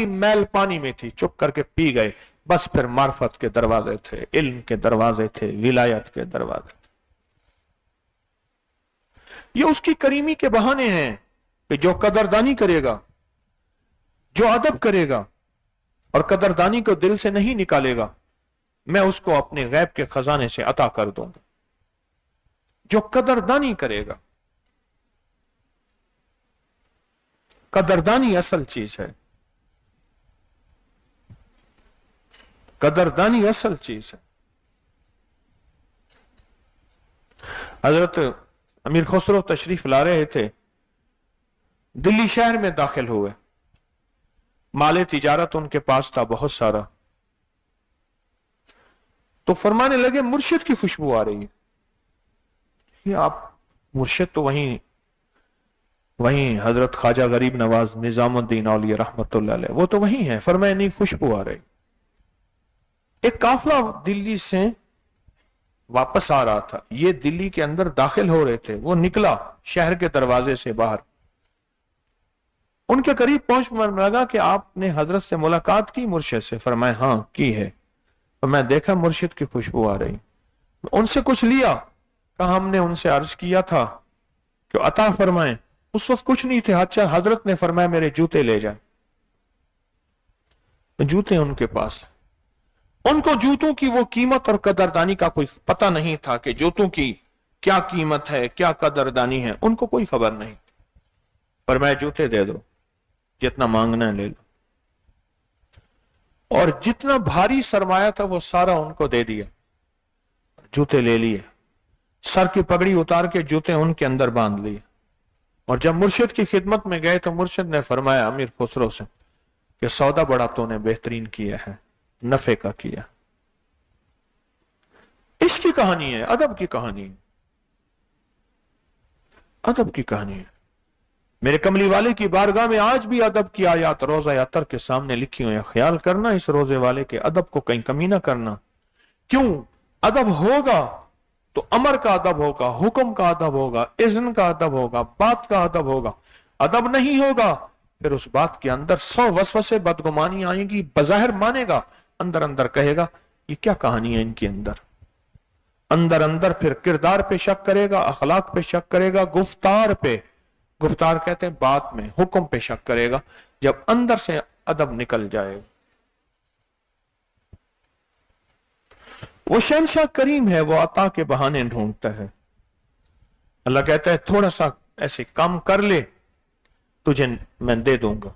मैल पानी में थी, चुप करके पी गए। बस फिर मार्फत के दरवाजे थे, इल्म के दरवाजे थे, विलायत के दरवाजे थे। ये उसकी करीमी के बहाने हैं कि जो कदरदानी करेगा, जो अदब करेगा और कदरदानी को दिल से नहीं निकालेगा, मैं उसको अपने गैब के खजाने से अता कर दूंगा। जो कदरदानी करेगा, कदरदानी असल चीज है, कदरदानी असल चीज है। हजरत अमीर खुसरो तशरीफ ला रहे थे, दिल्ली शहर में दाखिल हुए। माले तिजारत उनके पास था बहुत सारा। तो फरमाने लगे मुर्शिद की खुशबू आ रही है। ये आप मुर्शिद तो वहीं हजरत ख्वाजा गरीब नवाज निजामुद्दीन औलिया रहमतुल्लाह अलैह, वो तो वही है। फरमाया नहीं, खुशबू आ रही। एक काफिला दिल्ली से वापस आ रहा था, ये दिल्ली के अंदर दाखिल हो रहे थे। वो निकला शहर के दरवाजे से बाहर, उनके करीब पहुंच लगा कि आपने हजरत से मुलाकात की मुर्शिद से? फरमाया हाँ की है। तो मैं देखा मुर्शिद की खुशबू आ रही। उनसे कुछ लिया, कहा हमने उनसे अर्ज किया था कि अता फरमाएं। उस वक्त कुछ नहीं थे। अच्छा, हजरत ने फरमाया मेरे जूते ले जाए। जूते उनके पास। उनको जूतों की वो कीमत और कदरदानी का कोई पता नहीं था कि जूतों की क्या कीमत है, क्या कदरदानी है, उनको कोई खबर नहीं। फरमाया जूते दे दो, जितना मांगना है ले लो। और जितना भारी सरमाया था वो सारा उनको दे दिया। जूते ले लिए, सर की पगड़ी उतार के जूते उनके अंदर बांध लिए। और जब मुर्शिद की खिदमत में गए तो मुर्शिद ने फरमाया अमीर खुसरो से कि सौदा बड़ा तूने बेहतरीन किया है, नफे का किया। इश्क की कहानी है, अदब की कहानी है, अदब की कहानी है। मेरे कमली वाले की बारगाह में आज भी अदब की आयत रोजा अतर के सामने लिखी हुई है। ख्याल करना इस रोजे वाले के अदब को कहीं कमी ना करना। क्यों? अदब होगा तो अमर का अदब होगा, हुक्म का अदब होगा, इज़्न का अदब होगा, बात का अदब होगा। अदब नहीं होगा फिर उस बात के अंदर 100 वसवसे बदगुमानी आएंगी। बज़ाहिर मानेगा, अंदर अंदर कहेगा ये क्या कहानी है इनके अंदर। अंदर अंदर फिर किरदार पे शक करेगा, अखलाक पे शक करेगा, गुफ्तार पे, गुफ्तार कहते हैं बात में, हुक्म पे शक करेगा। जब अंदर से अदब निकल जाएगा। वो शहंशाह करीम है, वो अता के बहाने ढूंढता है। अल्लाह कहता है थोड़ा सा ऐसे काम कर ले, तुझे मैं दे दूंगा।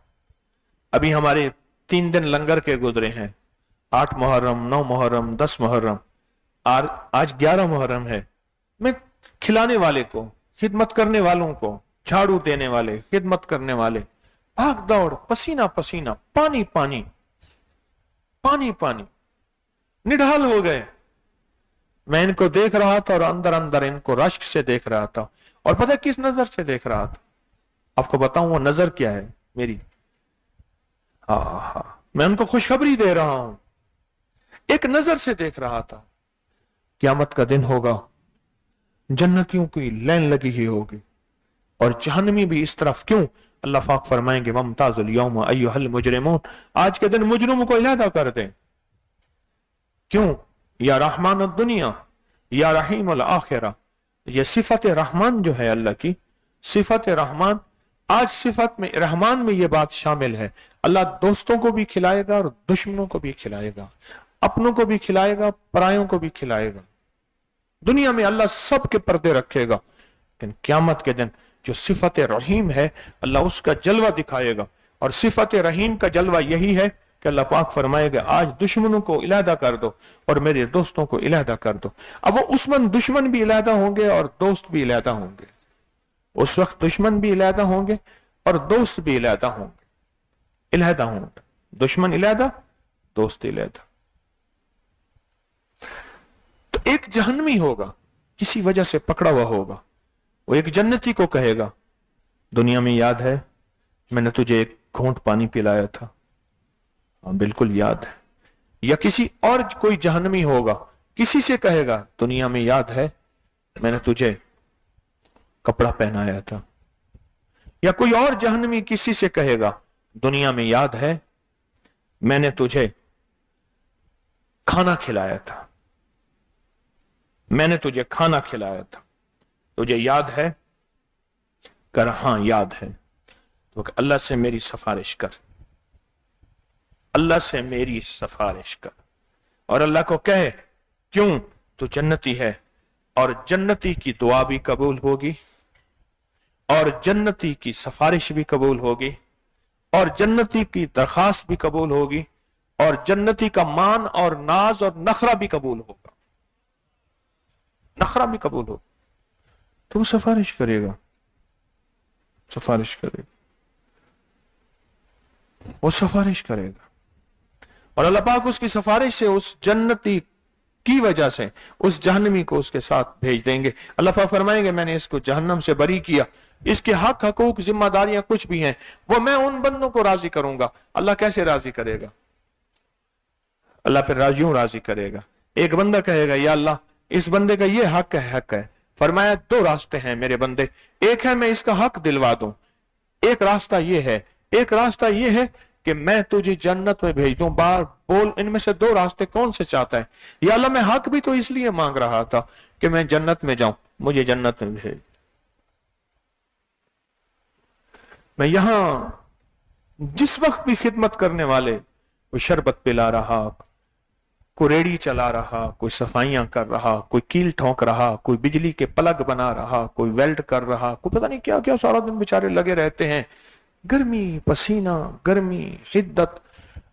अभी हमारे 3 दिन लंगर के गुजरे हैं, 8 मुहर्रम, 9 मुहर्रम, 10 मुहर्रम, आज 11 मुहर्रम है। मैं खिलाने वाले को, खिदमत करने वालों को, झाड़ू देने वाले, खिदमत करने वाले, भाग दौड़, पसीना पसीना, पानी पानी, पानी पानी, निढाल हो गए। मैं इनको देख रहा था और अंदर अंदर इनको रश्क से देख रहा था। और पता है किस नजर से देख रहा था? आपको बताऊं वो नजर क्या है मेरी? मैं उनको खुशखबरी दे रहा हूं। एक नजर से देख रहा था, क़यामत का दिन होगा, जन्नतियों की लाइन लगी ही होगी और जहन्नमी भी इस तरफ। क्यों? अल्लाह पाक फरमाएंगे वमताजुल यौमा अय्युहल मुजरिमून, आज के दिन मुजरिमों को इलादा कर दें। क्यों? या रहमान दुनिया या रहीम अल आखिरा। ये सिफत रहमान जो है अल्लाह की, सिफत रहमान, आज सिफत में रहमान में ये बात शामिल है। अल्लाह दोस्तों को भी खिलाएगा और दुश्मनों को भी खिलाएगा, अपनों को भी खिलाएगा, परायों को भी खिलाएगा। दुनिया में अल्लाह सबके पर्दे रखेगा, लेकिन क़यामत के दिन जो सिफत रहीम है अल्लाह उसका जलवा दिखाएगा। और सिफत रहीम का जलवा यही है कि अल्लाह पाक फरमाएगा आज दुश्मनों को इलादा कर दो और मेरे दोस्तों को इलादा कर दो। अब वो उस वक्त दुश्मन भी इलादा होंगे और दोस्त भी इलादा होंगे। उस वक्त दुश्मन भी इलादा होंगे और दोस्त भी इलादा होंगे, इलादा होंगे। दुश्मन इलादा, दोस्त इलादा। तो एक जहन्नमी होगा, किसी वजह से पकड़ा हुआ होगा, वो एक जन्नती को कहेगा दुनिया में याद है मैंने तुझे एक घूंट पानी पिलाया था? हाँ बिल्कुल याद है। या किसी और कोई जहन्नमी होगा, किसी से कहेगा दुनिया में याद है मैंने तुझे कपड़ा पहनाया था। या कोई और जहन्नमी किसी से कहेगा दुनिया में याद है मैंने तुझे खाना खिलाया था, मैंने तुझे खाना खिलाया था, तुझे याद है? कर हां याद है। तो अल्लाह से मेरी सिफारिश कर, अल्लाह से मेरी सिफारिश कर। और अल्लाह को कहे क्यों? तू जन्नती है और जन्नती की दुआ भी कबूल होगी और जन्नती की सिफारिश भी कबूल होगी और जन्नती की दरखास्त भी कबूल होगी और जन्नती का मान और नाज और नखरा भी कबूल होगा, नखरा भी कबूल होगा। तो वो सिफारिश करेगा, सिफारिश करेगा, वो सिफारिश करेगा। और अल्लाह पाक उसकी सिफारिश से उस जन्नती की वजह से उस जहन्नमी को उसके साथ भेज देंगे। अल्लाह पाक फरमाएंगे मैंने इसको जहन्नम से बरी किया, इसके हक हकूक जिम्मेदारियां कुछ भी हैं वो मैं उन बंदों को राजी करूंगा। अल्लाह कैसे राजी करेगा? अल्लाह फिर राजियों राजी करेगा। एक बंदा कहेगा या अल्लाह इस बंदे का ये हक है। फरमाया दो रास्ते हैं मेरे बंदे, एक है मैं इसका हक दिलवा दूं, एक रास्ता ये है, एक रास्ता ये है कि मैं तुझे जन्नत में भेज दूं। बार बोल इनमें से दो रास्ते कौन से चाहता है? या अल्लाह मैं हक भी तो इसलिए मांग रहा था कि मैं जन्नत में जाऊं, मुझे जन्नत में भेज। मैं यहां जिस वक्त भी खिदमत करने वाले, कोई शरबत पिला रहा, कोई रेड़ी चला रहा, कोई सफाइयां कर रहा, कोई कील ठोंक रहा, कोई बिजली के प्लग बना रहा, कोई वेल्ड कर रहा, कोई पता नहीं क्या क्या सारा दिन बेचारे लगे रहते हैं। गर्मी, पसीना, गर्मी, हिद्दत,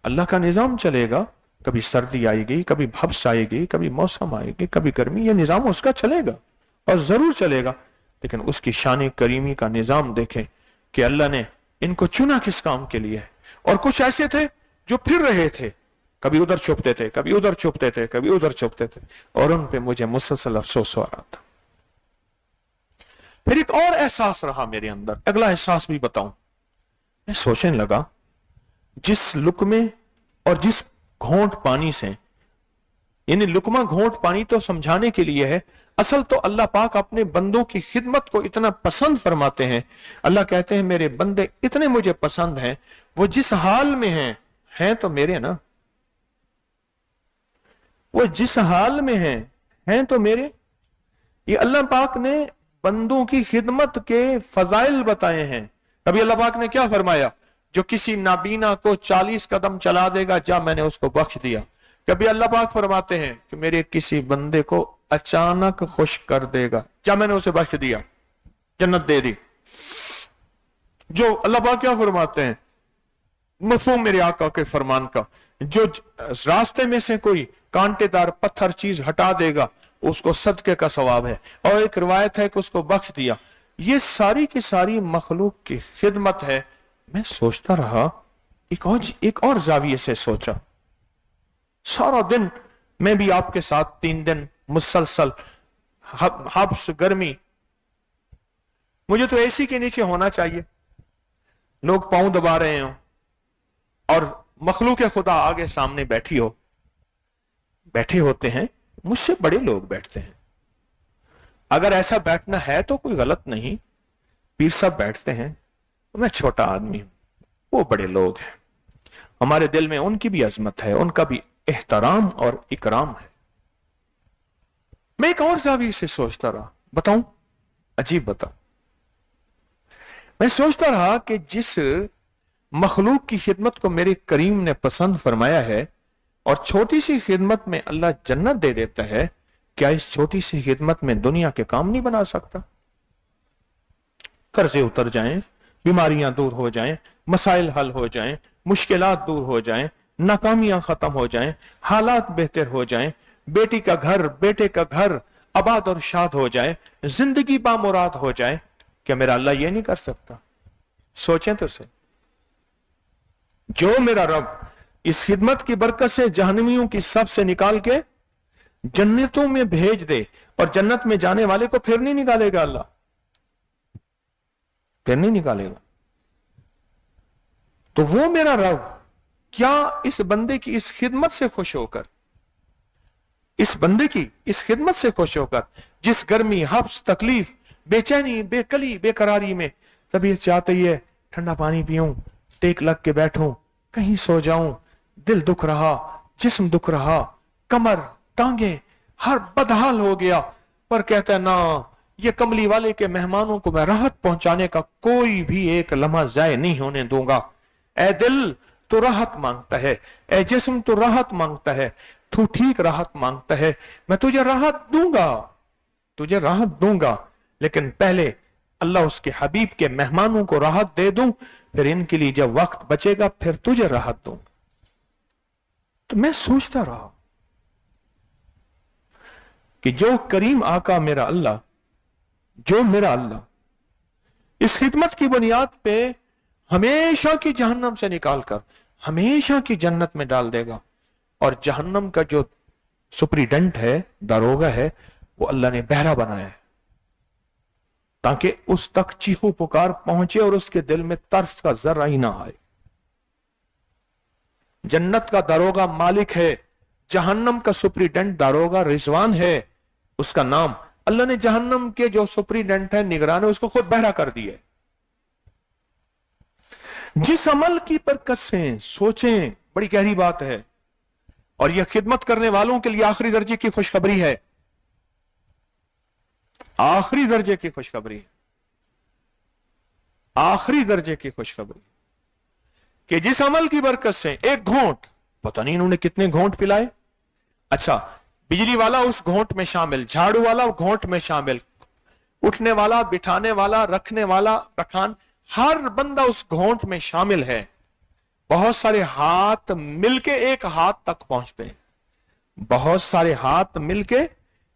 अल्लाह का निजाम चलेगा। कभी सर्दी आएगी, कभी भब्स आएगी, कभी मौसम आएगी, कभी गर्मी, ये निजाम उसका चलेगा और जरूर चलेगा। लेकिन उसकी शान करीमी का निजाम देखें कि अल्लाह ने इनको चुना किस काम के लिए है। और कुछ ऐसे थे जो फिर रहे थे, कभी उधर छुपते थे, कभी उधर छुपते थे, कभी उधर छुपते थे, और उन पे मुझे मुसलसल अफसोस हो रहा था। फिर एक और एहसास रहा मेरे अंदर, अगला एहसास भी बताऊं। मैं सोचने लगा जिस लुकमे और जिस घोंट पानी से, यानी लुकमा घोंट पानी तो समझाने के लिए है, असल तो अल्लाह पाक अपने बंदों की खिदमत को इतना पसंद फरमाते हैं। अल्लाह कहते हैं मेरे बंदे इतने मुझे पसंद हैं, वो जिस हाल में हैं तो मेरे ना, वो जिस हाल में हैं तो मेरे। ये अल्लाह पाक ने बंदों की खिदमत के फजाइल बताए हैं। कभी अल्लाह पाक ने क्या फरमाया? जो किसी नाबीना को 40 कदम चला देगा, जा मैंने उसको बख्श दिया। कभी अल्लाह पाक फरमाते हैं कि मेरे किसी बंदे को अचानक खुश कर देगा, जा मैंने उसे बख्श दिया, जन्नत दे दी। जो अल्लाह पाक क्या फरमाते हैं मफहूम मेरे आका के फरमान का, जो रास्ते में से कोई कांटेदार पत्थर चीज हटा देगा उसको सदके का सवाब है। और एक रिवायत है कि उसको बख्श दिया। ये सारी की सारी मखलूक की खिदमत है। मैं सोचता रहा, एक और जाविये से सोचा। सारा दिन मैं भी आपके साथ 3 दिन मुसलसल हब्स गर्मी, मुझे तो एसी के नीचे होना चाहिए, लोग पांव दबा रहे हो और मखलूक खुदा आगे सामने बैठे होते हैं, मुझसे बड़े लोग बैठते हैं। अगर ऐसा बैठना है तो कोई गलत नहीं, पीर साहब बैठते हैं, मैं छोटा आदमी हूं, वो बड़े लोग हैं। हमारे दिल में उनकी भी अजमत है, उनका भी एहतराम और इकराम है। मैं एक और जाविये से सोचता रहा, बताऊं अजीब बताऊं। मैं सोचता रहा कि जिस मखलूक की खिदमत को मेरे करीम ने पसंद फरमाया है और छोटी सी खिदमत में अल्लाह जन्नत दे देता है, क्या इस छोटी सी खिदमत में दुनिया के काम नहीं बना सकता? कर्जे उतर जाएं, बीमारियां दूर हो जाएं, मसाइल हल हो जाएं, मुश्किलात दूर हो जाएं, नाकामियां खत्म हो जाएं, हालात बेहतर हो जाएं, बेटी का घर बेटे का घर आबाद और शाद हो जाए, जिंदगी बामुराद हो जाए, क्या मेरा अल्लाह ये नहीं कर सकता? सोचें तो सही। जो मेरा रब इस खिदमत की बरकत से जहन्नमियों की सफ से निकाल के जन्नतों में भेज दे और जन्नत में जाने वाले को फिर नहीं निकालेगा, अल्लाह फिर नहीं निकालेगा, तो वो मेरा रब क्या इस बंदे की इस खिदमत से खुश होकर, इस बंदे की इस खिदमत से खुश होकर, जिस गर्मी हफ्स तकलीफ बेचैनी बेकली बेकरारी में तबीयत चाहती है ठंडा पानी पीऊं, टेक लग के बैठूं, कहीं सो जाऊं, दिल दुख रहा, जिस्म दुख रहा, कमर, टांगे, हर बदहाल हो गया, पर कहता है ना, ये कमली वाले के मेहमानों को मैं राहत पहुंचाने का कोई भी एक लम्हा जाय नहीं होने दूंगा। ए दिल तो राहत मांगता है, ए जिस्म तो राहत मांगता है, तू ठीक राहत मांगता है, मैं तुझे राहत दूंगा, तुझे राहत दूंगा, लेकिन पहले अल्लाह उसके हबीब के मेहमानों को राहत दे दूं, फिर इनके लिए जब वक्त बचेगा फिर तुझे राहत दूंगा। तो मैं सोचता रहा कि जो करीम आका मेरा अल्लाह, जो मेरा अल्लाह इस खिदमत की बुनियाद पे हमेशा की जहन्नम से निकालकर हमेशा की जन्नत में डाल देगा, और जहन्नम का जो सुपरिटेंडेंट है, दारोगा है, वो अल्लाह ने बहरा बनाया है ताकि उस तक चीखो पुकार पहुंचे और उसके दिल में तरस का जर्रा ही ना आए। जन्नत का दारोगा मालिक है, जहन्नम का सुपरिटेंडेंट दारोगा रिजवान है, उसका नाम अल्लाह ने जहन्नम के जो सुपरिटेंडेंट है, निगरान है, उसको खुद बहरा कर दिया। जिस अमल की बरकत से सोचें, बड़ी गहरी बात है, और यह खिदमत करने वालों के लिए आखिरी दर्जे की खुशखबरी है, आखिरी दर्जे की खुशखबरी है, आखिरी दर्जे की खुशखबरी कि जिस अमल की बरकत से एक घोंट, पता नहीं इन्होंने कितने घोंट पिलाए, अच्छा बिजली वाला उस घोंट में शामिल, झाड़ू वाला घोंट में शामिल, उठने वाला, बिठाने वाला, रखने वाला, रखान, हर बंदा उस घोंट में शामिल है। बहुत सारे हाथ मिलके एक हाथ तक पहुंचते हैं, बहुत सारे हाथ मिलके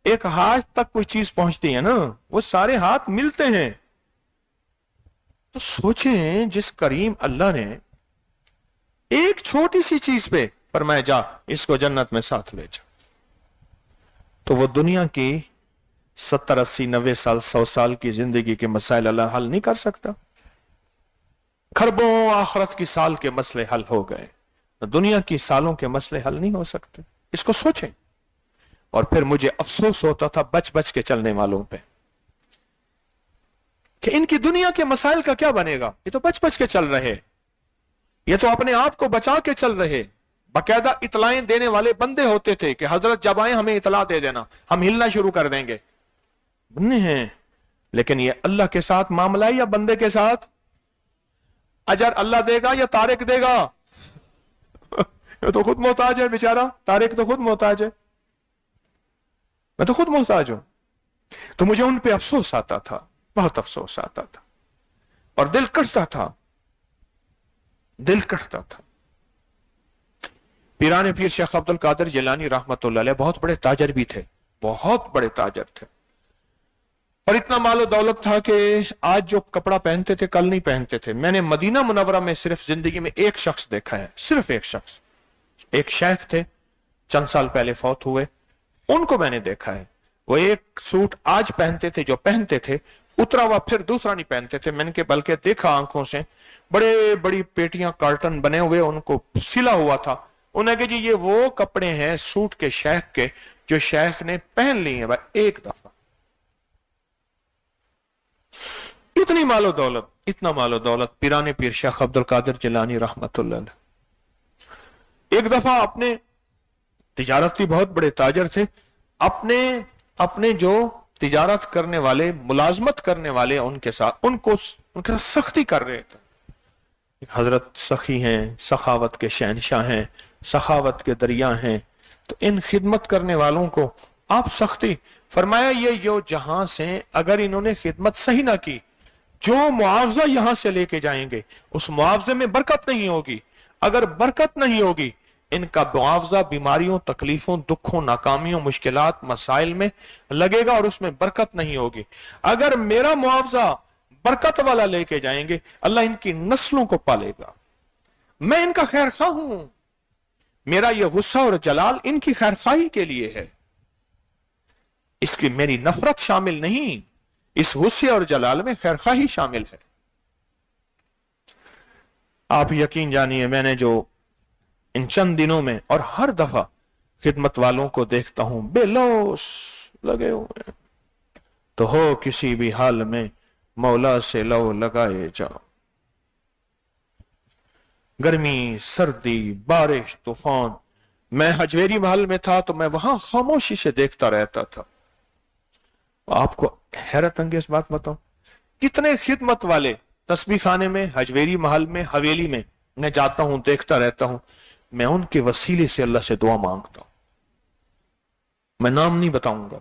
एक हाथ तक कोई चीज पहुंचती है ना, वो सारे हाथ मिलते हैं। तो सोचें, जिस करीम अल्लाह ने एक छोटी सी चीज पे फरमाया जा इसको जन्नत में साथ ले जा, तो वो दुनिया की 70, 80, 90 साल, 100 साल की जिंदगी के मसाइल अल्लाह हल नहीं कर सकता? खरबों आखिरत की साल के मसले हल हो गए, तो दुनिया की सालों के मसले हल नहीं हो सकते। इसको सोचें। और फिर मुझे अफसोस होता था बच बच के चलने वालों पे कि इनकी दुनिया के मसाइल का क्या बनेगा, ये तो बच बच के चल रहे, ये तो अपने आप को बचा के चल रहे। बाकायदा इतलाएं देने वाले बंदे होते थे कि हजरत जब आए हमें इतला दे देना, हम हिलना शुरू कर देंगे। बन्ने हैं, लेकिन ये अल्लाह के साथ मामला है या बंदे के साथ? अजर अल्लाह देगा या तारिक देगा? ये तो खुद मोहताज है बेचारा, तारिक तो खुद मोहताज है, मैं तो खुद मोहताज हूं। तो मुझे उन पे अफसोस आता था, बहुत अफसोस आता था, और दिल कटता था, दिल कटता था। पीराने पीर शेख अब्दुल कादिर जिलानी रहमतुल्लाह अलैह बहुत बड़े ताजर भी थे, बहुत बड़े ताजर थे, और इतना मालो दौलत था कि आज जो कपड़ा पहनते थे कल नहीं पहनते थे। मैंने मदीना मुनव्वरा में सिर्फ जिंदगी में एक शख्स देखा है, सिर्फ एक शख्स, एक शेख थे, चंद साल पहले फौत हुए, उनको मैंने देखा है। वो एक सूट आज पहनते थे, जो पहनते थे उतरा हुआ फिर दूसरा नहीं पहनते थे। मैंने के बल्कि देखा आंखों से, बड़े बड़ी पेटियां कार्टन बने हुए उनको सिला हुआ था। उन्हें कि जी ये वो कपड़े हैं सूट के शेख के जो शेख ने पहन लिए हैं भाई एक दफा। इतनी मालो दौलत, इतना मालो दौलत पीराने पीर शेख अब्दुल कादिर जिलानी रहमतुल्लाह अलैह। एक दफा अपने तिजारत की बहुत बड़े ताजर थे, अपने जो तिजारत करने वाले, मुलाजमत करने वाले उनके साथ उनके साथ सख्ती कर रहे थे। हजरत सखी हैं, सखावत के शहनशाह हैं, सखावत के दरिया हैं, तो इन खिदमत करने वालों को आप सख्ती फरमाया। ये जो जहां से अगर इन्होंने खिदमत सही ना की, जो मुआवजा यहां से लेके जाएंगे उस मुआवजे में बरकत नहीं होगी। अगर बरकत नहीं होगी, इनका मुआवजा बीमारियों, तकलीफों, दुखों, नाकामियों, मुश्किलात, मसाइल में लगेगा और उसमें बरकत नहीं होगी। अगर मेरा मुआवजा बरकत वाला लेके जाएंगे, अल्लाह इनकी नस्लों को पालेगा। मैं इनका खैर खा हूं, मेरा यह गुस्सा और जलाल इनकी खैर खाही के लिए है, इसकी मेरी नफरत शामिल नहीं, इस गुस्से और जलाल में खैर खाही शामिल है। आप यकीन जानिए, मैंने जो इन चंद दिनों में और हर दफा खिदमत वालों को देखता हूं बेलौस लगे हुए, तो हो किसी भी हाल में मौला से लो लगाए जाओ। गर्मी, सर्दी, बारिश, तूफान। मैं हजवेरी महल में था तो मैं वहां खामोशी से देखता रहता था। आपको हैरत अंगेज बात बताऊं, कितने खिदमत वाले तस्बीह खाने में, हजवेरी महल में, हवेली में मैं जाता हूं, देखता रहता हूं। मैं उनके वसीले से अल्लाह से दुआ मांगता हूं, मैं नाम नहीं बताऊंगा,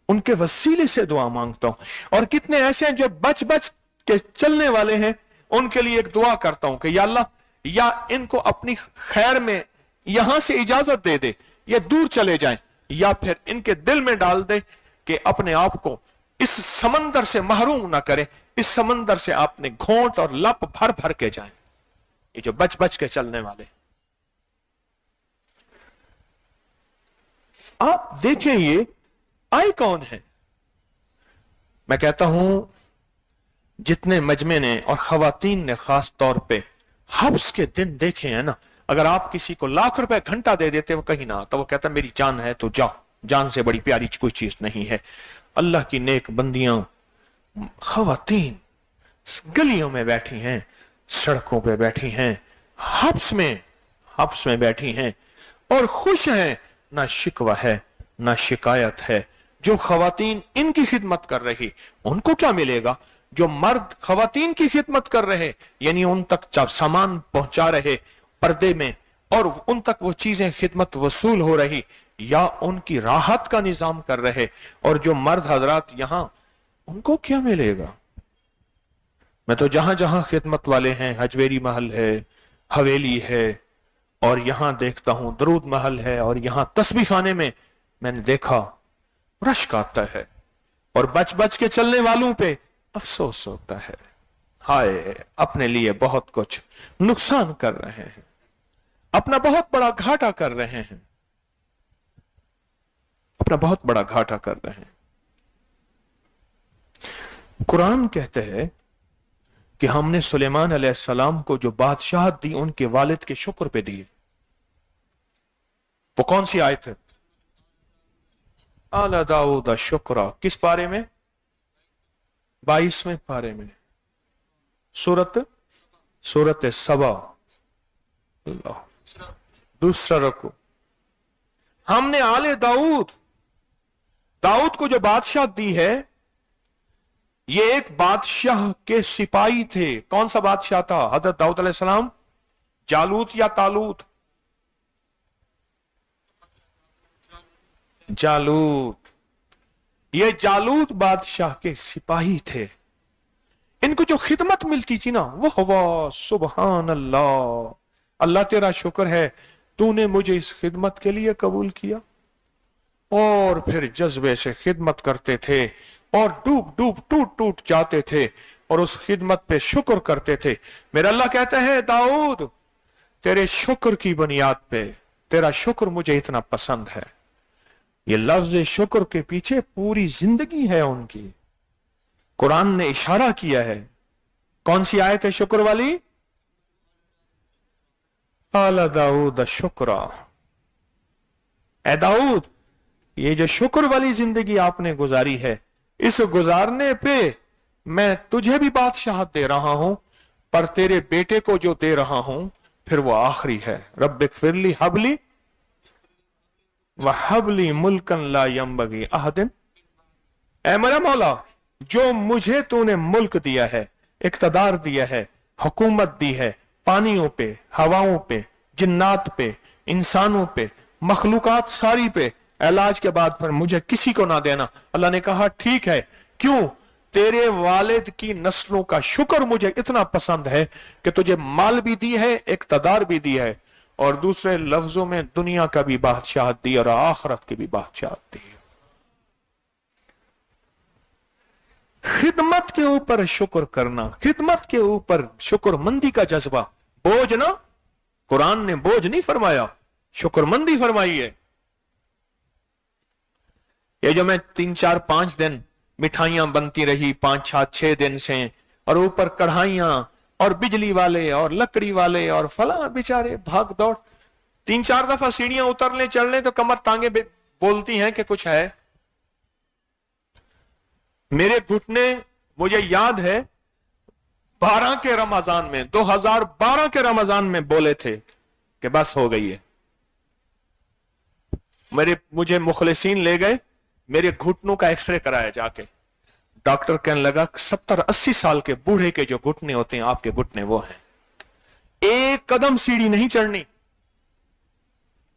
उनके वसीले से दुआ मांगता हूं। और कितने ऐसे हैं जो बच बच के चलने वाले हैं, उनके लिए एक दुआ करता हूं कि या अल्लाह, या इनको अपनी खैर में यहां से इजाजत दे दे, ये दूर चले जाएं, या फिर इनके दिल में डाल दे कि अपने आप को इस समंदर से महरूम ना करें, इस समंदर से आपने घोंट और लप भर भर के जाएं। ये जो बच बच के चलने वाले, आप देखें ये आए कौन है। मैं कहता हूं जितने मजमे ने और खवातीन ने खास तौर पे हब्स के दिन देखे हैं ना, अगर आप किसी को लाख रुपए घंटा दे देते वो कहीं ना आता, वो कहता मेरी जान है तो जाओ, जान से बड़ी प्यारी कोई चीज नहीं है। अल्लाह की नेक बंदियां, खवातीन गलियों में बैठी हैं, सड़कों पे बैठी हैं, हब्स में बैठी हैं और खुश हैं, ना शिकवा है ना शिकायत है। जो खवातीन इनकी खिदमत कर रही, उनको क्या मिलेगा? जो मर्द खवातीन की खिदमत कर रहे, यानी उन तक सामान पहुंचा रहे पर्दे में, और उन तक वो चीजें खिदमत वसूल हो रही, या उनकी राहत का निजाम कर रहे, और जो मर्द हजरात यहां, उनको क्या मिलेगा? मैं तो जहां जहां खिदमत वाले हैं, हजवेरी महल है, हवेली है, और यहां देखता हूं दरूद महल है, और यहां तस्बीह खाने में मैंने देखा रश्क आता है, और बच बच के चलने वालों पे अफसोस होता है। हाय, अपने लिए बहुत कुछ नुकसान कर रहे हैं, अपना बहुत बड़ा घाटा कर रहे हैं, अपना बहुत बड़ा घाटा कर रहे हैं। कुरान कहते हैं कि हमने सुलेमान अलैहिस्सलाम को जो बादशाहत दी, उनके वालिद के शुक्र पे दी। वो कौन सी आयत है? आला दाऊद शुक्रा, किस पारे में? 22वें पारे में, सूरत सबा, दूसरा रकू। हमने आले दाऊद को जो बादशाह दी है, ये एक बादशाह के सिपाही थे। कौन सा बादशाह था हजरत दाऊद अलैहिस्सलाम? जालूत या तालूत? जालूत। ये जालूत बादशाह के सिपाही थे। इनको जो खिदमत मिलती थी ना, वो हवा सुबहान अल्लाह, अल्लाह तेरा शुक्र है तूने मुझे इस खिदमत के लिए कबूल किया। और फिर जज्बे से खिदमत करते थे, और डूब डूब टूट टूट जाते थे, और उस खिदमत पे शुक्र करते थे। मेरा अल्लाह कहता है, दाऊद तेरे शुक्र की बुनियाद पे, तेरा शुक्र मुझे इतना पसंद है। ये लफ्ज शुक्र के पीछे पूरी जिंदगी है उनकी। कुरान ने इशारा किया है। कौन सी आयत है शुक्र वाली? आला दाऊद शुक्रा, ए दाऊद ये जो शुक्र वाली जिंदगी आपने गुजारी है, इस गुजारने पे मैं तुझे भी बादशाहत दे रहा हूं, पर तेरे बेटे को जो दे रहा हूं फिर वो आखिरी है। रब्बिक फिरली हबली व हबली मुल्कन ला यंबगी अहदिन। ऐ मेरा मौला, जो मुझे तूने मुल्क दिया है, इक्तदार दिया है, हुकूमत दी है, पानियों पे, हवाओं पे, जिन्नात पे, इंसानों पे, मखलूकात सारी पे, इलाज के बाद फिर मुझे किसी को ना देना। अल्लाह ने कहा ठीक है, क्यों? तेरे वालिद की नस्लों का शुक्र मुझे इतना पसंद है कि तुझे माल भी दी है, इक्तदार भी दी है, और दूसरे लफ्जों में दुनिया का भी बादशाहत दी और आखिरत की भी बादशाहत दी। खिदमत के ऊपर शुक्र करना, खिदमत के ऊपर शुक्रमंदी का जज्बा, बोझ ना, कुरान ने बोझ नहीं फरमाया, शुक्रमंदी फरमाई है। ये जो मैं 3 4 5 दिन मिठाइयां बनती रही, 5 6 दिन से, और ऊपर कढ़ाइयां और बिजली वाले और लकड़ी वाले और फला, बेचारे भाग दौड़, 3 4 दफा सीढ़ियां उतरने चढ़ने तो कमर टांगे बोलती हैं कि कुछ है। मेरे घुटने, मुझे याद है 2012 के रमजान में 2012 के रमजान में बोले थे कि बस हो गई है। मुझे मुखलिसीन ले गए, मेरे घुटनों का एक्सरे कराया जाके। डॉक्टर कहने लगा 70-80 साल के बूढ़े के जो घुटने होते हैं आपके घुटने वो हैं। एक कदम सीढ़ी नहीं चढ़नी,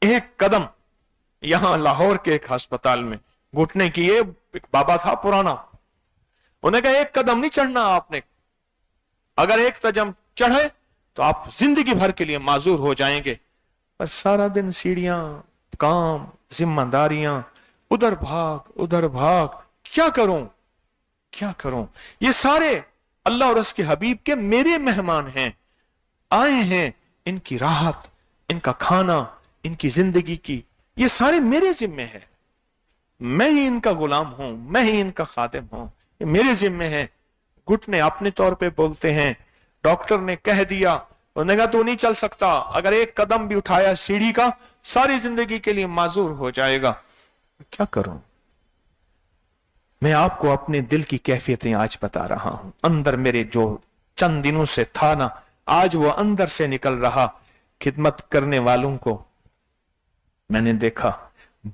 एक कदम। यहां लाहौर के एक अस्पताल में घुटने की, ये एक बाबा था पुराना, उन्हें कहा एक कदम नहीं चढ़ना आपने, अगर एक कदम चढ़े तो आप जिंदगी भर के लिए माजूर हो जाएंगे। पर सारा दिन सीढ़ियां, काम, जिम्मेदारियां, उधर भाग, क्या करूं क्या करूं। ये सारे अल्लाह और उसके हबीब के मेरे मेहमान हैं, आए हैं, इनकी राहत, इनका खाना, इनकी जिंदगी की, ये सारे मेरे जिम्मे है। मैं ही इनका गुलाम हूं, मैं ही इनका खादिम हूं, ये मेरे जिम्मे है। घुटने अपने तौर पे बोलते हैं। डॉक्टर ने कह दिया, उन्होंने कहा तू नहीं चल सकता, अगर एक कदम भी उठाया सीढ़ी का सारी जिंदगी के लिए माजूर हो जाएगा। क्या करूं। मैं आपको अपने दिल की कैफियतें आज बता रहा हूं। अंदर मेरे जो चंद दिनों से था ना, आज वो अंदर से निकल रहा। खिदमत करने वालों को मैंने देखा,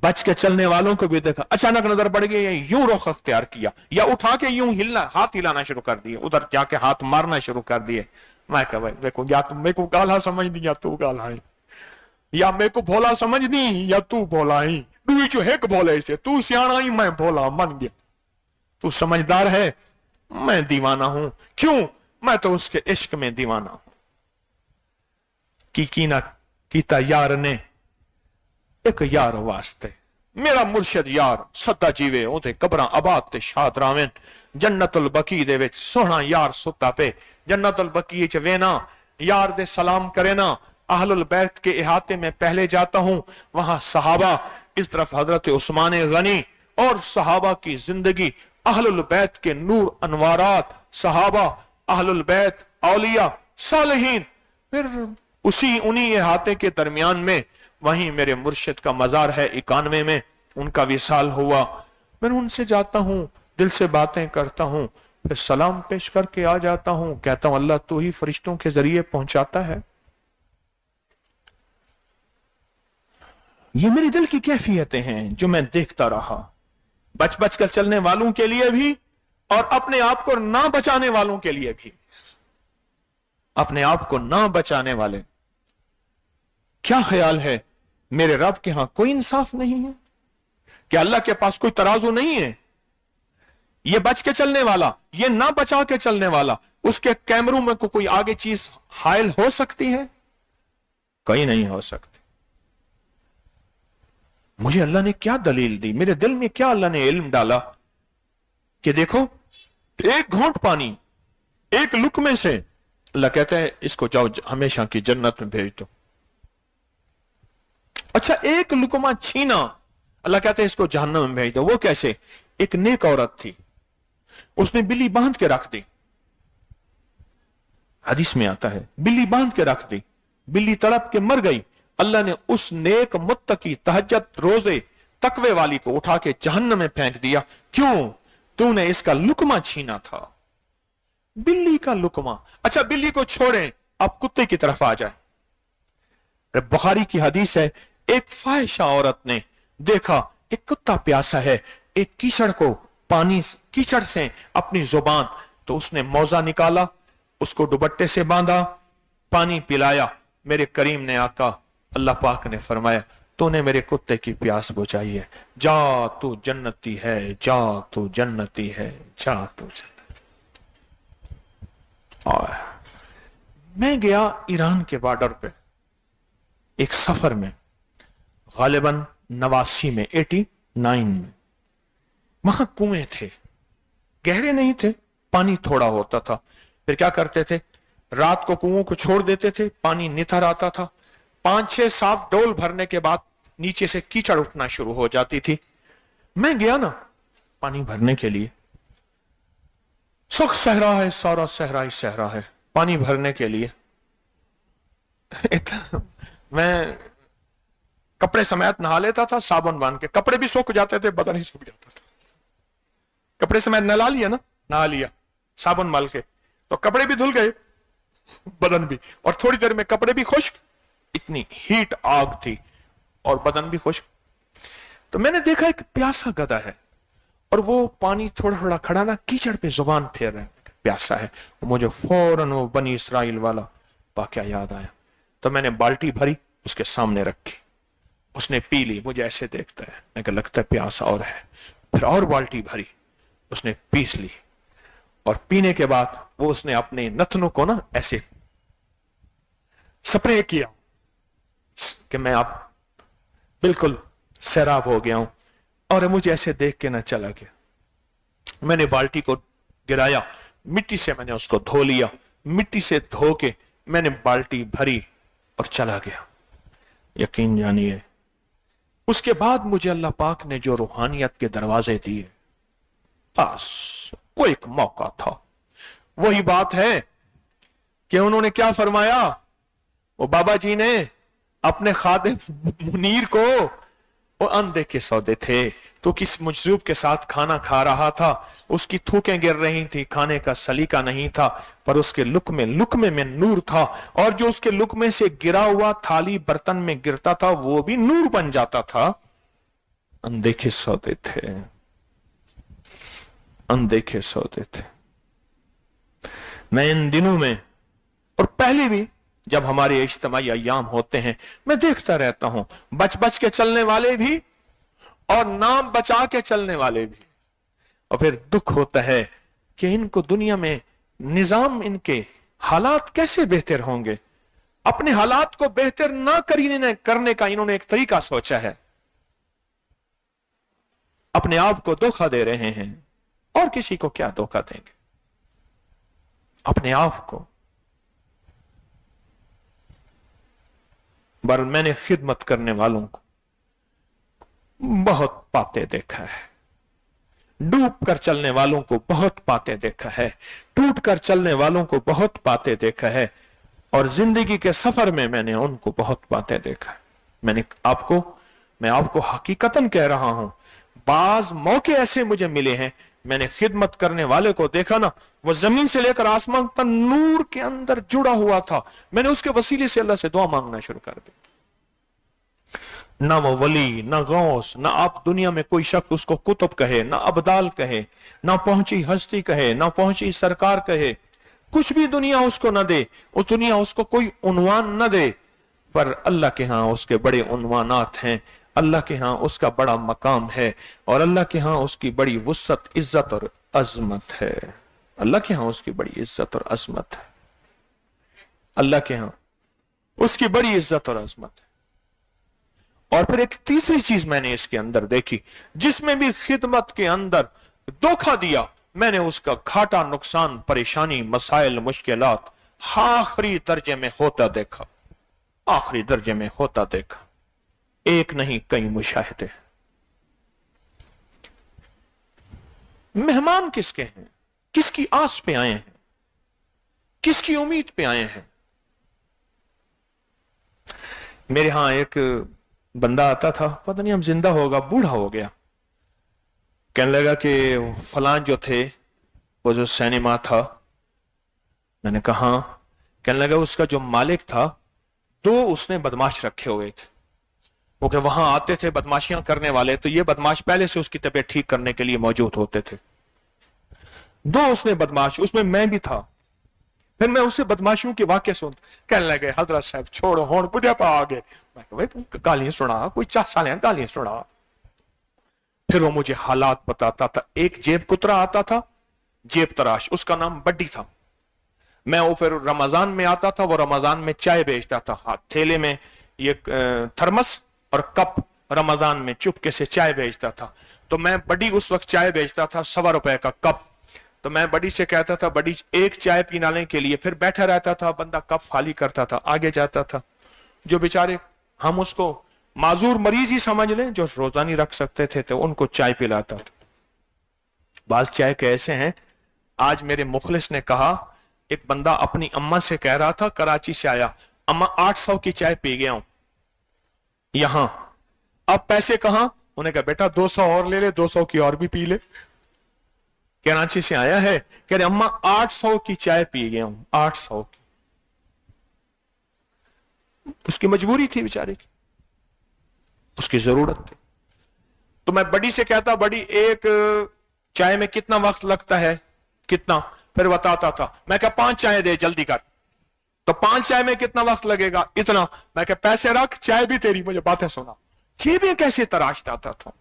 बच के चलने वालों को भी देखा। अचानक नजर पड़ गई, यूं रुख अख्तियार किया या उठा के यूं हाथ हिलाना शुरू कर दिए, उधर जाके हाथ मारना शुरू कर दिए। मैं कहा भाई देखो, या तुम मेरे को गाला समझ दी या तू गाला है, या मेरे को भोला समझ दी या तू भोला ही, तू जो है भोले से, तू सियाणा ही मैं भोला मन गया। तू समझदार है, मैं दीवाना हूं। क्यों? मैं तो उसके इश्क में दीवाना हूं। की ना कीता यार ने एक यार वास्ते, मेरा मुर्शिद यार सदा जीवे, ओते कबरां आबाद ते शाद रावें। जन्नतुल बकी दे विच सोहना यार सुता पे, जन्नतुल बकी च वेना, यार दे सलाम करे ना। अहलुल बैत के इहाते में पहले जाता हूं, वहां सहाबा, इस तरफ हजरत उस्मान गनी और सहाबा की जिंदगी, अहलुल बैत के नूर अनवारात, सहाबा, अहलुल बैत, औलिया, सालिहीन। फिर उसी उन्हीं इहाते के दरमियान में वहीं मेरे मुर्शिद का मजार है 91 में, उनका विसाल हुआ। मैं उनसे जाता हूं, दिल से बातें करता हूं, फिर सलाम पेश करके आ जाता हूं। कहता हूं अल्लाह तू ही फरिश्तों के जरिए पहुंचाता है। ये मेरे दिल की कैफियतें हैं जो मैं देखता रहा, बच बच कर चलने वालों के लिए भी और अपने आप को ना बचाने वालों के लिए भी। अपने आप को ना बचाने वाले, क्या ख्याल है मेरे रब के यहां कोई इंसाफ नहीं है? क्या अल्लाह के पास कोई तराजू नहीं है? ये बच के चलने वाला, ये ना बचा के चलने वाला, उसके कैमरों में कोई आगे चीज हायल हो सकती है? कहीं नहीं हो सकती। मुझे अल्लाह ने क्या दलील दी, मेरे दिल में क्या अल्लाह ने इल्म डाला कि देखो, एक घोंट पानी, एक लुकमे से अल्लाह कहता है इसको जाओ हमेशा की जन्नत में भेज दो। अच्छा, एक लुकमा छीना, अल्लाह कहता है इसको जहन्नम में भेज दो। वो कैसे? एक नेक औरत थी, उसने बिल्ली बांध के रख दी। हदीस में आता है बिल्ली बांध के रख दी, बिल्ली तड़प के मर गई। अल्लाह ने उस नेक मुत्तकी तहज्जुद रोजे तकवे वाली को उठा के जहन्नम में फेंक दिया। क्यों? तूने इसका लुकमा छीना था, बिल्ली का लुकमा। अच्छा, बिल्ली को छोड़ें, अब कुत्ते की तरफ आ जाए। बुखारी की हदीस है, एक फाहिशा औरत ने देखा एक कुत्ता प्यासा है, एक कीचड़ को पानी, कीचड़ से अपनी जुबान, तो उसने मौजा निकाला, उसको दुपट्टे से बांधा, पानी पिलाया। मेरे करीम ने आका अल्लाह पाक ने फरमाया तूने मेरे कुत्ते की प्यास बुझाई है, जा तू जन्नती है, जा तू जन्नती है, जा तू जन्नती। और मैं गया ईरान के बॉर्डर पे एक सफर में, गालिबन 89 में, 89 में। वहां कुएं थे, गहरे नहीं थे, पानी थोड़ा होता था। फिर क्या करते थे, रात को कुओं को छोड़ देते थे, पानी निथर आता था। 5-6-7 डोल भरने के बाद नीचे से कीचड़ उठना शुरू हो जाती थी। मैं गया ना पानी भरने के लिए, सख्त सहरा है, सारा सहरा ही सहरा है, पानी भरने के लिए मैं कपड़े समेत नहा लेता था, साबुन बांध के। कपड़े भी सूख जाते थे, बदन ही सूख जाता था। कपड़े समेत नहा लिया ना, नहा लिया साबुन मल के, तो कपड़े भी धुल गए, बदन भी, और थोड़ी देर में कपड़े भी खुश्क, इतनी हीट आग थी और बदन भी खुश्क। तो मैंने देखा एक प्यासा गधा है और वो पानी थोड़ा थोड़ा खड़ा ना कीचड़ पे जुबान फेर रहा है, प्यासा है। मुझे फौरन वो बनी इसराइल वाला वाकया याद आया। तो मैंने बाल्टी भरी, उसके सामने रखी, उसने पी ली। मुझे ऐसे देखता है, मैं कहा लगता है प्यासा और है। फिर और बाल्टी भरी, उसने पीस ली, और पीने के बाद वो उसने अपने नथनों को ना ऐसे स्प्रे किया कि मैं अब बिल्कुल सैराब हो गया हूं, और मुझे ऐसे देख के ना चला गया। मैंने बाल्टी को गिराया, मिट्टी से मैंने उसको धो लिया, मिट्टी से धो के मैंने बाल्टी भरी और चला गया। यकीन जानिए उसके बाद मुझे अल्लाह पाक ने जो रूहानियत के दरवाजे दिए, बस वो एक मौका था। वही बात है कि उन्होंने क्या फरमाया, वो बाबा जी ने अपने खादिम मुनीर को, वो अनदेखे सौदे थे, तो किस मजरूब के साथ खाना खा रहा था, उसकी थूकें गिर रही थी, खाने का सलीका नहीं था, पर उसके लुकमे में नूर था, और जो उसके लुकमे से गिरा हुआ थाली बर्तन में गिरता था वो भी नूर बन जाता था। अनदेखे सौदे थे, अनदेखे सौदे थे। मैं इन दिनों में और पहले भी जब हमारे इज्तिमाई अय्याम होते हैं, मैं देखता रहता हूं बच बच के चलने वाले भी और नाम बचा के चलने वाले भी। और फिर दुख होता है कि इनको दुनिया में निजाम, इनके हालात कैसे बेहतर होंगे। अपने हालात को बेहतर ना करने का इन्होंने एक तरीका सोचा है, अपने आप को धोखा दे रहे हैं, और किसी को क्या धोखा देंगे, अपने आप को। पर मैंने खिदमत करने वालों को बहुत पाते देखा है, डूब कर चलने वालों को बहुत पाते देखा है, टूट कर चलने वालों को बहुत पाते देखा है, और जिंदगी के सफर में मैंने उनको बहुत पाते देखा है। मैं आपको हकीकतन कह रहा हूं, बाज मौके ऐसे मुझे मिले हैं, मैंने खिदमत करने वाले को देखा ना, वो जमीन से लेकर आसमान तक नूर के अंदर जुड़ा हुआ था। मैंने उसके वसीले से अल्लाह से दुआ मांगना शुरू कर दी। ना वो वली, ना गौस, ना आप दुनिया में कोई शख्स उसको कुतुब कहे, ना अब्दाल कहे, ना पहुंची हस्ती कहे, ना पहुंची सरकार कहे, कुछ भी दुनिया उसको न दे, उस दुनिया उसको कोई उन्वान न दे, पर अल्लाह के यहां उसके बड़े उन्वानात हैं, अल्लाह के यहां उसका बड़ा मकाम है, और अल्लाह के यहां उसकी बड़ी वुसअत, इज्जत और अजमत है। अल्लाह के यहां उसकी बड़ी इज्जत और अजमत है, अल्लाह के यहां उसकी बड़ी इज्जत और अजमत है। और फिर एक तीसरी चीज मैंने इसके अंदर देखी, जिसमें भी खिदमत के अंदर धोखा दिया, मैंने उसका घाटा, नुकसान, परेशानी, मसाइल, मुश्किलात आखिरी दर्जे में होता देखा, आखिरी दर्जे में होता देखा। एक नहीं कई मुशाहिदे। मेहमान किसके हैं, किसकी आस पे आए हैं, किसकी उम्मीद पे आए हैं। मेरे यहां एक बंदा आता था, पता नहीं अब जिंदा होगा, बूढ़ा हो गया, कहने लगा कि फलान जो थे, वो जो सिनेमा था, मैंने कहा, कहने लगा उसका जो मालिक था, दो उसने बदमाश रखे हुए थे, वो कि वहां आते थे बदमाशियां करने वाले, तो ये बदमाश पहले से उसकी तबीयत ठीक करने के लिए मौजूद होते थे। दो उसने बदमाश, उसमें मैं भी था। फिर मैं उससे बदमाशियों के वाक्य सुन, कहने लगे हजरत साहब छोड़ो, होन बुढ़ापा आ गए। मैं कहा भाई तुम गालियां सुना, कोई 4 साल है गालियां सुना। फिर वो मुझे हालात बताता था। एक जेब कुतरा आता था, जेब तराश, उसका नाम बड्डी था। मैं वो फिर रमजान में आता था, वो रमजान में चाय बेचता था, हाथ थैले में ये थर्मस और कप, रमजान में चुपके से चाय बेचता था। तो मैं बड़ी उस वक्त चाय बेचता था, 1.25 रुपए का कप। तो मैं बड़ी से कहता था, बड़ी एक चाय पीनाने के लिए, फिर बैठा रहता था, बंदा कप खाली करता था, आगे जाता था। जो बेचारे हम उसको माजूर मरीज ही समझ लें, जो रोजानी रख सकते थे, तो उनको चाय पिलाता था। बाज चाय के ऐसे हैं, आज मेरे मुखलिस ने कहा, एक बंदा अपनी अम्मा से कह रहा था, कराची से आया, अम्मा 800 की चाय पी गया हूं यहां, अब पैसे कहां? उन्हें कहा बेटा 200 और ले ले, 200 की और भी पी ले। कराची से आया है, कह रहे अम्मा 800 की चाय पी गया हूं, 800 की। उसकी मजबूरी थी बेचारे की, उसकी जरूरत थी। तो मैं बड़ी से कहता, बड़ी एक चाय में कितना वक्त लगता है, कितना, फिर बताता था। मैं क्या 5 चाय दे जल्दी कर, तो 5 चाय में कितना वक्त लगेगा, इतना। मैं क्या पैसे रख, चाय भी तेरी, मुझे बातें सुना। ये भी कैसे तराशता था।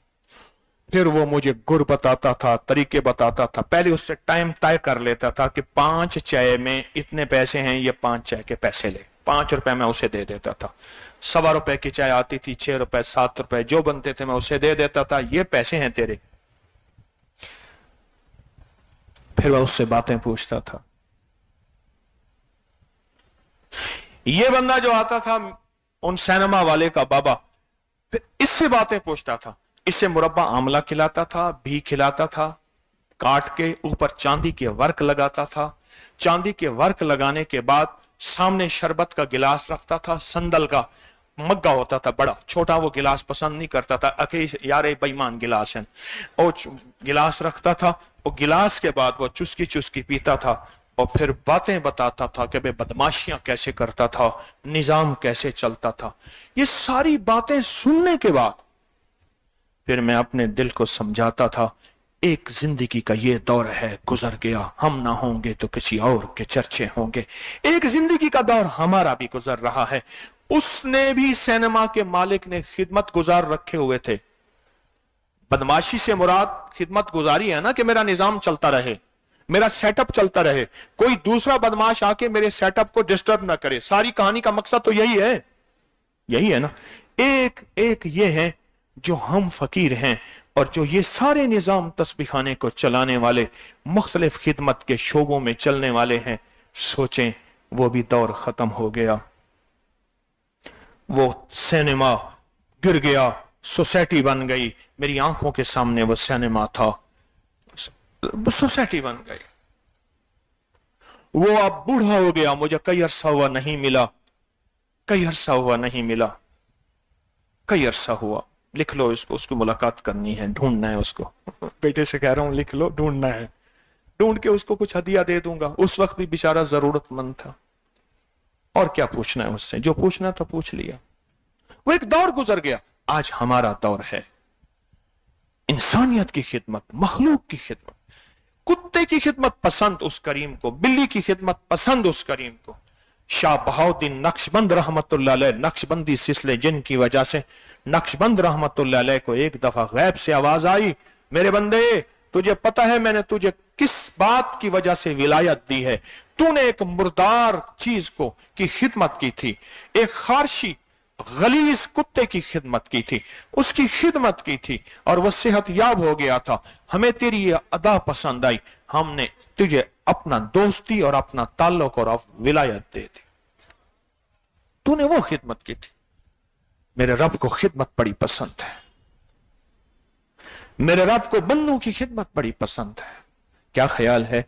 फिर वो मुझे गुर बताता था, तरीके बताता था। पहले उससे टाइम तय कर लेता था कि 5 चाय में इतने पैसे हैं, ये 5 चाय के पैसे ले। 5 रुपए मैं उसे दे देता था। 1.25 रुपए की चाय आती थी, 6 रुपए 7 रुपए जो बनते थे मैं उसे दे देता था, ये पैसे हैं तेरे। फिर वह उससे बातें पूछता था। ये बंदा जो आता था उन सिनेमा वाले का बाबा, फिर इससे बातें पूछता था। इससे मुरब्बा आमला खिलाता था, भी खिलाता था, काट के ऊपर चांदी के वर्क लगाता था। चांदी के वर्क लगाने के बाद सामने शरबत का गिलास रखता था, संदल का मग्गा होता था बड़ा, छोटा वो गिलास पसंद नहीं करता था, अकेले यार बेईमान गिलास है, और गिलास रखता था। और गिलास के बाद वो चुस्की चुस्की पीता था और फिर बातें बताता था कि भाई बदमाशियां कैसे करता था, निजाम कैसे चलता था। ये सारी बातें सुनने के बाद फिर मैं अपने दिल को समझाता था, एक जिंदगी का ये दौर है, गुजर गया, हम ना होंगे तो किसी और के चर्चे होंगे। एक जिंदगी का दौर हमारा भी गुजर रहा है। उसने भी सिनेमा के मालिक ने खिदमत गुजार रखे हुए थे। बदमाशी से मुराद खिदमत गुजारी है ना, कि मेरा निजाम चलता रहे, मेरा सेटअप चलता रहे, कोई दूसरा बदमाश आके मेरे सेटअप को डिस्टर्ब ना करे। सारी कहानी का मकसद तो यही है, यही है ना। एक एक ये है जो हम फकीर हैं, और जो ये सारे निजाम तस्बीखाने को चलाने वाले, मुख्तलिफ खिदमत के शोबों में चलने वाले हैं। सोचें, वो भी दौर खत्म हो गया, वो सिनेमा गिर गया, सोसाइटी बन गई। मेरी आंखों के सामने वो सिनेमा था, सोसाइटी बन गई। वो अब बूढ़ा हो गया, मुझे कई अरसा हुआ नहीं मिला, कई अरसा हुआ नहीं मिला, कई अरसा हुआ। लिख लो इसको, उसको मुलाकात करनी है, ढूंढना है उसको। बेटे से कह रहा हूं लिख लो, ढूंढना है, ढूंढ के उसको कुछ हदिया दे दूंगा। उस वक्त भी बेचारा जरूरतमंद था, और क्या पूछना है उससे, जो पूछना तो पूछ लिया। वो एक दौर गुजर गया, आज हमारा दौर है इंसानियत की खिदमत, मखलूक की खिदमत। कुत्ते की खिदमत पसंद उस करीम को, बिल्ली की खिदमत पसंद उस करीम को। शाह बहाउद्दीन नक्शबंद रहमतुल्लाह अलैह, नक्शबंदी सिलसिले जिनकी वजह से नक्शबंद रहमतुल्लाह अलैह को एक दफा गैब से आवाज आई, मेरे बंदे तुझे पता है मैंने तुझे किस बात की वजह से विलायत दी है? तूने एक मुर्दार चीज को की खिदमत की थी, एक खारशी गलीज कुत्ते की खिदमत की थी, उसकी खिदमत की थी, और वह सेहत याब हो गया था। हमें तेरी ये अदा पसंद आई, हमने तुझे अपना दोस्ती और अपना ताल्लुक और विलायत दे दी। तूने वो खिदमत की थी। मेरे रब को खिदमत बड़ी पसंद है, मेरे रब को बंदों की खिदमत बड़ी पसंद है। क्या ख्याल है,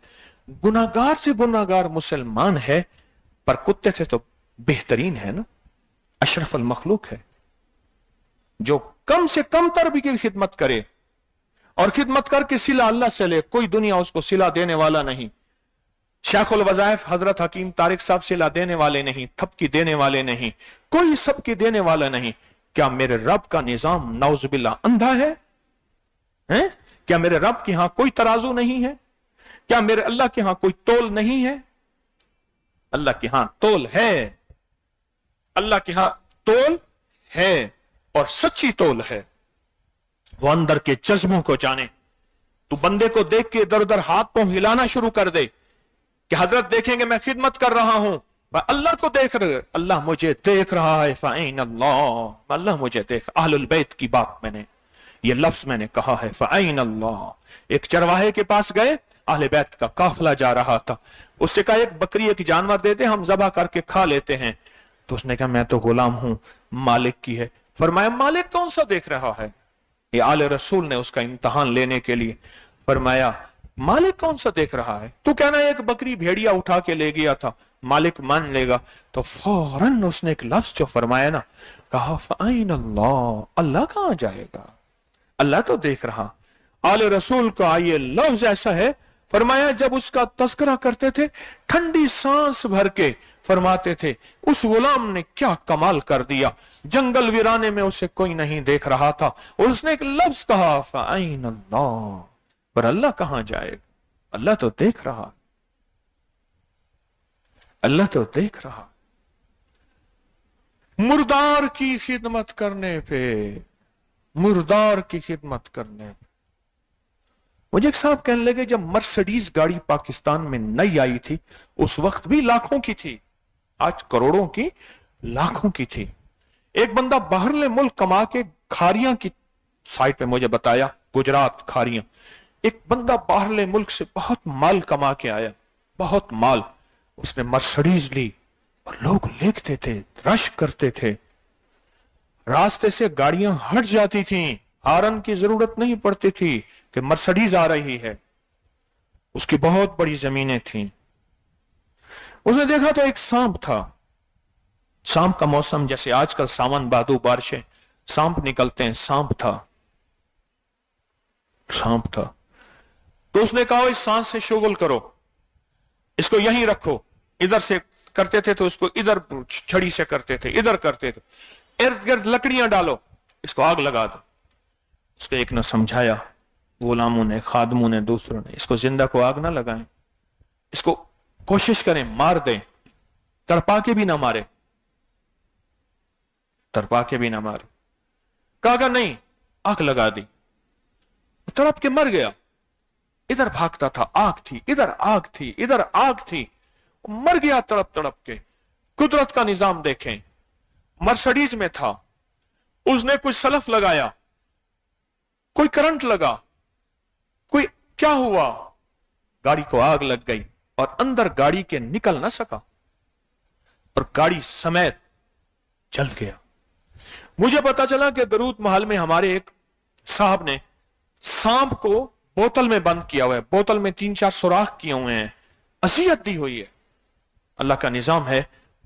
गुनाहगार से गुनाहगार मुसलमान है, पर कुत्ते से तो बेहतरीन है ना, अशरफ अल मखलूक है। जो कम से कम तरबी की खिदमत करे, और खिदमत करके सिला अल्लाह से ले, कोई दुनिया उसको सिला देने वाला नहीं। शेखुल वज़ाइफ हजरत हकीम तारिक साहब सिला देने वाले नहीं, थपकी देने वाले नहीं, कोई सबकी देने वाला नहीं। क्या मेरे रब का निजाम नौजुबिल्ला अंधा है? क्या मेरे रब के यहां कोई तराजू नहीं है? क्या मेरे अल्लाह के यहां कोई तोल नहीं है? अल्लाह के यहां तोल है, अल्लाह के यहां तोल है, और सच्ची तोल है। वो अंदर के जज्बों को जाने। तू बंदे को देख के इधर उधर हाथ पांव हिलाना शुरू कर दे कि हजरत देखेंगे मैं खिदमत कर रहा हूं, अल्लाह को देख रहे, अल्लाह मुझे देख रहा है, फ़ाइन अल्लाह, अल्लाह मुझे देख। अहलुल बैत की बात मैंने, ये लफ्ज मैंने कहा है, फ़ाइन अल्लाह। एक चरवाहे के पास गए, अहले बैत का काफिला जा रहा था, उससे कहा एक बकरी एक जानवर दे दे, हम ज़बह करके खा लेते हैं। तो उसने कहा मैं तो गुलाम हूं, मालिक की है। फरमाया मालिक कौन सा देख रहा है? ये आले रसूल ने उसका इम्तहान लेने के लिए फरमाया मालिक कौन सा देख रहा है? तू कहना एक बकरी भेड़िया उठा के ले गया था, मालिक मान लेगा। तो फौरन उसने एक लफ्ज जो फरमाया ना, कहा फ़ाइन अल्लाह, अल्लाह कहां जाएगा, अल्लाह तो देख रहा। आले रसूल का ये लफ्ज ऐसा है फरमाया जब उसका तस्करा करते थे ठंडी सांस भर के फरमाते थे उस गुलाम ने क्या कमाल कर दिया, जंगल वीराने में उसे कोई नहीं देख रहा था और उसने एक लफ्ज कहा फ़अैन अल्लाह, पर अल्लाह कहां जाएगा, अल्लाह तो देख रहा, अल्लाह तो देख रहा। मुर्दार की खिदमत करने पे, मुर्दार की खिदमत करने पे। मुझे एक साहब कहने लगे जब मर्सिडीज गाड़ी पाकिस्तान में नई आई थी उस वक्त भी लाखों की थी, आज करोड़ों की, लाखों की थी। एक बंदा बाहरले मुल्क कमा के, खारियां की साइड पे मुझे बताया, गुजरात खारियां, एक बंदा बाहरले मुल्क से बहुत माल कमा के आया, बहुत माल, उसने मर्सिडीज ली और लोग देखते थे, रश करते थे, रास्ते से गाड़ियां हट जाती थीं, हारन की जरूरत नहीं पड़ती थी कि मर्सिडीज आ रही है। उसकी बहुत बड़ी जमीनें थीं। उसने देखा तो एक सांप था, सांप का मौसम जैसे आजकल सावन भादो बारिशें, सांप निकलते हैं, सांप था, सांप था। तो उसने कहा इस सांप से शुगल करो, इसको यहीं रखो, इधर से करते थे तो इसको इधर छड़ी से करते थे, इधर करते थे, इर्द गिर्द लकड़ियां डालो, इसको आग लगा दो। उसको एक ने समझाया, गुलामों ने, खादमों ने, दूसरों ने, इसको जिंदा को आग ना लगाएं, इसको कोशिश करें मार दें, तड़पा के भी ना मारे, तड़पा के भी ना मारे। कहा नहीं, आग लगा दी, तड़प के मर गया। इधर भागता था, आग थी, इधर आग थी, इधर आग थी, मर गया तड़प तड़प के। कुदरत का निजाम देखें, मर्सिडीज में था, उसने कुछ सलफ लगाया, कोई करंट लगा, कोई क्या हुआ, गाड़ी को आग लग गई और अंदर गाड़ी के निकल ना सका और गाड़ी समेत जल गया। मुझे पता चला कि दरूद महल में हमारे एक साहब ने सांप को बोतल में बंद किया हुआ है, बोतल में 3-4 सुराख किए हुए हैं, असियत दी हुई है। अल्लाह का निजाम है,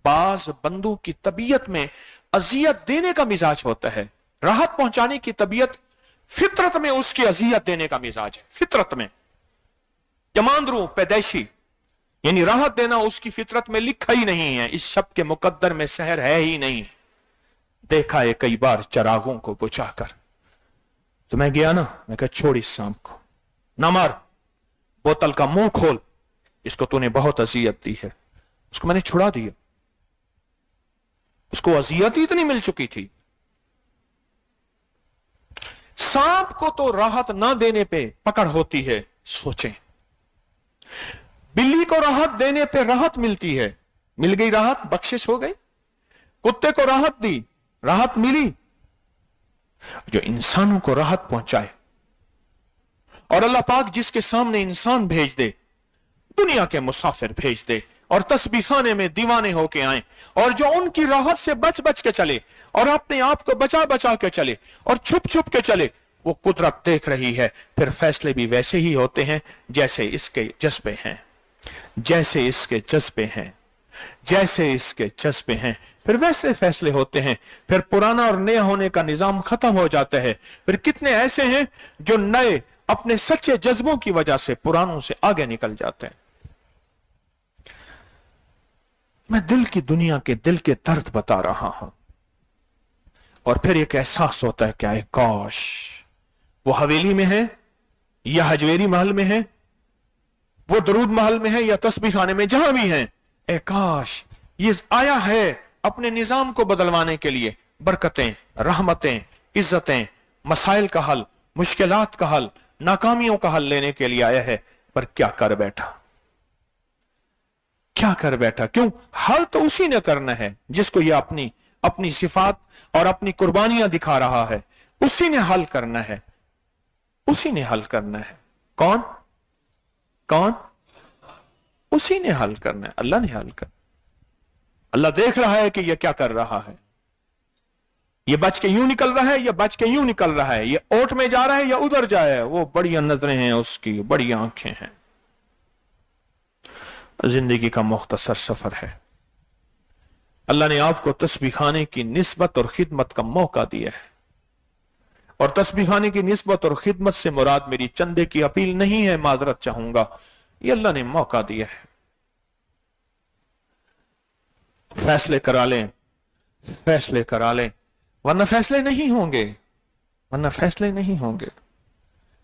बाज बंदों की तबीयत में अजियत देने का मिजाज होता है, राहत पहुंचाने की तबीयत, फितरत में उसकी अजियत देने का मिजाज है, फितरत में, यमांदरू पैदाइशी, यानी राहत देना उसकी फितरत में लिखा ही नहीं है, इस शब के मुकद्दर में सहर है ही नहीं। देखा है कई बार चरागों को बुझाकर। तो मैं गया ना, मैं कहा छोड़ इस सांप को, ना मार, बोतल का मुंह खोल, इसको तूने बहुत अजियत दी है। उसको मैंने छुड़ा दिया, उसको अजियत ही इतनी मिल चुकी थी। सांप को तो राहत ना देने पे पकड़ होती है, सोचें, बिल्ली को राहत देने पे राहत मिलती है, मिल गई राहत, बख्शिश हो गई। कुत्ते को राहत दी, राहत मिली। जो इंसानों को राहत पहुंचाए, और अल्लाह पाक जिसके सामने इंसान भेज दे, दुनिया के मुसाफिर भेज दे और तस्बीह खाने में दीवाने होके आए, और जो उनकी राहत से बच बच के चले और अपने आप को बचा बचा के चले और छुप छुप के चले, वो कुदरत देख रही है। फिर फैसले भी वैसे ही होते हैं जैसे इसके जज्बे हैं, जैसे इसके जज्बे हैं, जैसे इसके जज्बे हैं, फिर वैसे फैसले होते हैं। फिर पुराना और नया होने का निजाम खत्म हो जाता है। फिर कितने ऐसे हैं जो नए अपने सच्चे जज्बों की वजह से पुरानों से आगे निकल जाते हैं। मैं दिल की दुनिया के दिल के दर्द बता रहा हूं, और फिर एक एहसास होता है क्या, काश वो हवेली में है या हजवेरी महल में है, वो दरूद महल में है या तस्बीह खाने में, जहां भी है, ए काश ये आया है अपने निजाम को बदलवाने के लिए। बरकतें, रहमतें, इज्जतें, मसाइल का हल, मुश्किलात का हल, नाकामियों का हल लेने के लिए आया है। पर क्या कर बैठा, क्या कर बैठा? क्यों? हल तो उसी ने करना है जिसको ये अपनी अपनी सिफात और अपनी कुर्बानियां दिखा रहा है, उसी ने हल करना है, उसी ने हल करना है। कौन? कौन? उसी ने हल करना है, अल्लाह ने हल करना। अल्लाह देख रहा है कि यह क्या कर रहा है, ये बच के यूं निकल रहा है या बच के यूं निकल रहा है, ये ओट में जा रहा है या उधर जाए। वो बड़ी नजरें हैं उसकी, बड़ी आंखें हैं। जिंदगी का मुख्तसर सफर है। अल्लाह ने आपको तस्बीह खाने की निस्बत और खिदमत का मौका दिया है। اور تسبیح خانے کی نسبت اور خدمت سے مراد میری چندے کی اپیل نہیں ہے، معذرت چاہوں گا، یہ اللہ نے موقع دیا ہے، فیصلے کرا لیں، فیصلے کرا لیں، ورنہ فیصلے نہیں ہوں گے، ورنہ فیصلے نہیں ہوں گے،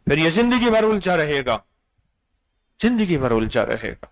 پھر یہ زندگی بھر الجھا رہے گا، زندگی بھر الجھا رہے گا۔